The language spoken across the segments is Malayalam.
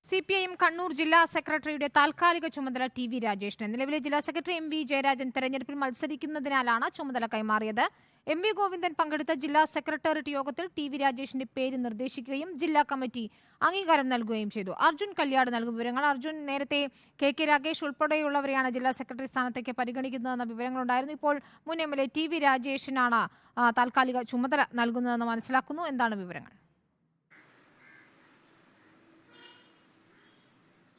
CPIM കണ്ണൂർ ജില്ലാ സെക്രട്ടറിയുടെ താൽക്കാലിക ചുമതല ടി വി രാജേഷിന് നിലവിലെ ജില്ലാ സെക്രട്ടറി എം വി ജയരാജൻ തെരഞ്ഞെടുപ്പിൽ മത്സരിക്കുന്നതിനാലാണ് ചുമതല കൈമാറിയത്. എം വി ഗോവിന്ദൻ പങ്കെടുത്ത ജില്ലാ സെക്രട്ടേറിയറ്റ് യോഗത്തിൽ ടി വി രാജേഷിന്റെ പേര് നിർദ്ദേശിക്കുകയും ജില്ലാ കമ്മിറ്റി അംഗീകാരം നൽകുകയും ചെയ്തു. അർജുൻ കല്യാട് നൽകും വിവരങ്ങൾ. അർജുൻ, നേരത്തെ കെ രാഗേഷ് ഉൾപ്പെടെയുള്ളവരെയാണ് ജില്ലാ സെക്രട്ടറി സ്ഥാനത്തേക്ക് പരിഗണിക്കുന്നതെന്ന വിവരങ്ങളുണ്ടായിരുന്നു. ഇപ്പോൾ മുൻ MLA ടി വി രാജേഷിനാണ് താൽക്കാലിക ചുമതല നൽകുന്നതെന്ന് മനസ്സിലാക്കുന്നു. എന്താണ് വിവരങ്ങൾ?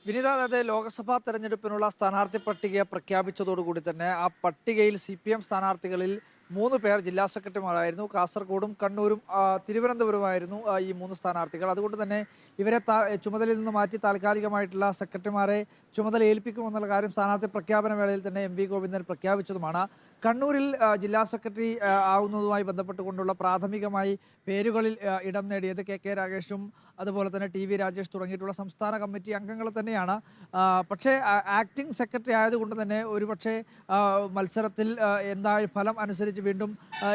വിനീത, അതായത് ലോക്സഭാ തെരഞ്ഞെടുപ്പിനുള്ള സ്ഥാനാർത്ഥി പട്ടിക പ്രഖ്യാപിച്ചതോടുകൂടി തന്നെ ആ പട്ടികയിൽ CPM സ്ഥാനാർത്ഥികളിൽ 3 പേർ ജില്ലാ സെക്രട്ടറിമാരായിരുന്നു. കാസർഗോഡും കണ്ണൂരും തിരുവനന്തപുരമായിരുന്നു ഈ 3 സ്ഥാനാർത്ഥികൾ. അതുകൊണ്ട് തന്നെ ഇവരെ ചുമതലയിൽ നിന്ന് മാറ്റി താൽക്കാലികമായിട്ടുള്ള സെക്രട്ടറിമാരെ ചുമതല ഏൽപ്പിക്കുമെന്നുള്ള കാര്യം സ്ഥാനാർത്ഥി പ്രഖ്യാപന വേളയിൽ തന്നെ എം വി ഗോവിന്ദൻ പ്രഖ്യാപിച്ചതുമാണ്. കണ്ണൂരിൽ ജില്ലാ സെക്രട്ടറി ആവുന്നതുമായി ബന്ധപ്പെട്ടുകൊണ്ടുള്ള പ്രാഥമികമായി പേരുകളിൽ ഇടം നേടിയത് കെ രാഗേഷും അതുപോലെ തന്നെ ടി വി രാജേഷ് തുടങ്ങിയിട്ടുള്ള സംസ്ഥാന കമ്മിറ്റി അംഗങ്ങൾ തന്നെയാണ്. പക്ഷേ ആക്ടിംഗ് സെക്രട്ടറി ആയതുകൊണ്ട് തന്നെ ഒരുപക്ഷെ മത്സരത്തിൽ എന്തായാലും ഫലം അനുസരിച്ച് വീണ്ടും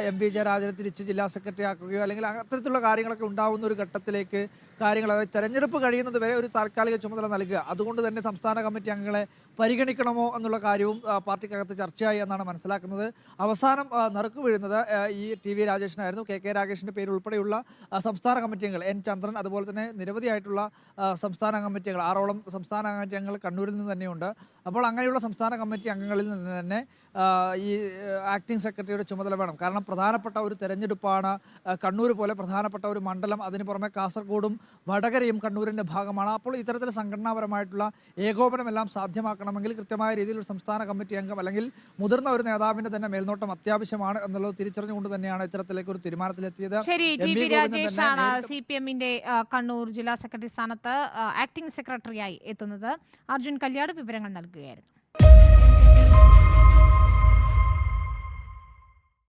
എം വി ജയരാജനെ തിരിച്ച് ജില്ലാ സെക്രട്ടറി ആക്കുകയോ അല്ലെങ്കിൽ അത്തരത്തിലുള്ള കാര്യങ്ങളൊക്കെ ഉണ്ടാകുന്ന ഒരു ഘട്ടത്തിലേക്ക് കാര്യങ്ങൾ, അതായത് തെരഞ്ഞെടുപ്പ് കഴിയുന്നത് വരെ ഒരു താൽക്കാലിക ചുമതല നൽകുക, അതുകൊണ്ട് തന്നെ സംസ്ഥാന കമ്മിറ്റി അംഗങ്ങളെ പരിഗണിക്കണമോ എന്നുള്ള കാര്യവും പാർട്ടിക്കകത്ത് ചർച്ചയായി എന്നാണ് മനസ്സിലാക്കുന്നത്. അവസാനം നറുക്ക് വീഴുന്നത് ഈ ടി വി രാജേഷിനായിരുന്നു. കെ രാഗേഷിൻ്റെ പേര് ഉൾപ്പെടെയുള്ള സംസ്ഥാന കമ്മിറ്റി അംഗങ്ങൾ, N ചന്ദ്രൻ, അതുപോലെ തന്നെ നിരവധിയായിട്ടുള്ള സംസ്ഥാന കമ്മിറ്റി അംഗങ്ങൾ, 6ഓളം സംസ്ഥാന കമ്മിറ്റി അംഗങ്ങൾ കണ്ണൂരിൽ നിന്ന് തന്നെയുണ്ട്. അപ്പോൾ അങ്ങനെയുള്ള സംസ്ഥാന കമ്മിറ്റി അംഗങ്ങളിൽ നിന്ന് തന്നെ ഈ ആക്ടിംഗ് സെക്രട്ടറിയുടെ ചുമതല വേണം. കാരണം പ്രധാനപ്പെട്ട ഒരു തെരഞ്ഞെടുപ്പാണ് കണ്ണൂർ പോലെ പ്രധാനപ്പെട്ട ഒരു മണ്ഡലം. അതിന് പുറമെ കാസർഗോഡും വടകരയും കണ്ണൂരിൻ്റെ ഭാഗമാണ്. അപ്പോൾ ഇത്തരത്തിൽ സംഘടനാപരമായിട്ടുള്ള ഏകോപനമെല്ലാം സാധ്യമാക്കണമെങ്കിൽ കൃത്യമായ രീതിയിൽ ഒരു സംസ്ഥാന കമ്മിറ്റി അംഗം അല്ലെങ്കിൽ മുതിർന്ന ഒരു നേതാവിൻ്റെ തന്നെ മേൽനോട്ടം അത്യാവശ്യമാണ് എന്നുള്ളത് തിരിച്ചറിഞ്ഞുകൊണ്ട് തന്നെയാണ് ഇത്തരത്തിലേക്ക് ഒരു തീരുമാനത്തിലെത്തിയത്. ശരി, ടി വി രാജേഷാണ് CPMന്റെ കണ്ണൂർ ജില്ലാ സെക്രട്ടറി സ്ഥാനത്ത് ആക്ടിംഗ് സെക്രട്ടറിയായി എത്തുന്നത്. അർജുൻ കല്യാട് വിവരങ്ങൾ നൽകുകയായിരുന്നു.